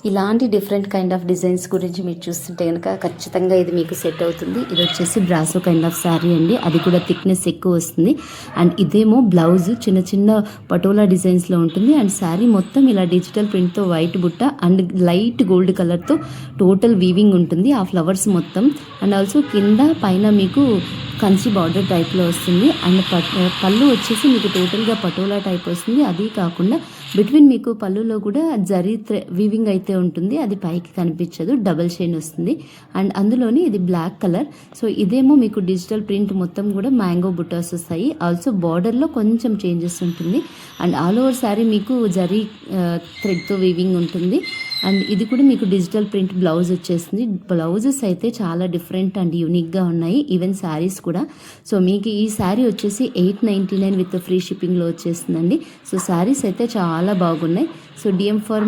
ఇలాంటి different kind of designs గురించి మీరు చూస్తుంటే కనుక ఖచ్చితంగా ఇది మీకు సెట్ అవుతుంది. ఇది వచ్చేసి బ్రాసో కైండ్ ఆఫ్ శారీ అండి. అది కూడా థిక్నెస్ ఎక్కువ వస్తుంది. అండ్ ఇదేమో బ్లౌజ్ చిన్న చిన్న పటోలా డిజైన్స్లో ఉంటుంది. అండ్ శారీ మొత్తం ఇలా డిజిటల్ ప్రింట్తో వైట్ బుట్ట అండ్ లైట్ గోల్డ్ కలర్తో టోటల్ వీవింగ్ ఉంటుంది ఆ ఫ్లవర్స్ మొత్తం. అండ్ ఆల్సో కింద పైన మీకు కంచి బార్డర్ టైప్లో వస్తుంది. అండ్ పళ్ళు వచ్చేసి మీకు టోటల్గా పటోలా టైప్ వస్తుంది. అది కాకుండా బిట్వీన్ మీకు పళ్ళులో కూడా జరీ వీవింగ్ అయితే ఉంటుంది. అది పైకి కనిపించదు, డబల్ షైన్ వస్తుంది. అండ్ అందులోని ఇది బ్లాక్ కలర్. సో ఇదేమో మీకు డిజిటల్ ప్రింట్ మొత్తం కూడా మ్యాంగో బుటాస్ వస్తాయి. ఆల్సో బార్డర్లో కొంచెం చేంజెస్ ఉంటుంది. అండ్ ఆల్ ఓవర్ శారీ మీకు జరీ థ్రెడ్తో వీవింగ్ ఉంటుంది. అండ్ ఇది కూడా మీకు డిజిటల్ ప్రింట్ బ్లౌజ్ వచ్చేసింది. బ్లౌజెస్ అయితే చాలా డిఫరెంట్ అండ్ యూనిక్గా ఉన్నాయి, ఈవెన్ శారీస్ కూడా. సో మీకు ఈ శారీ వచ్చేసి 899 విత్ ఫ్రీ షిప్పింగ్లో వచ్చేస్తుందండి. సో శారీస్ అయితే చాలా బాగున్నాయి. So DM for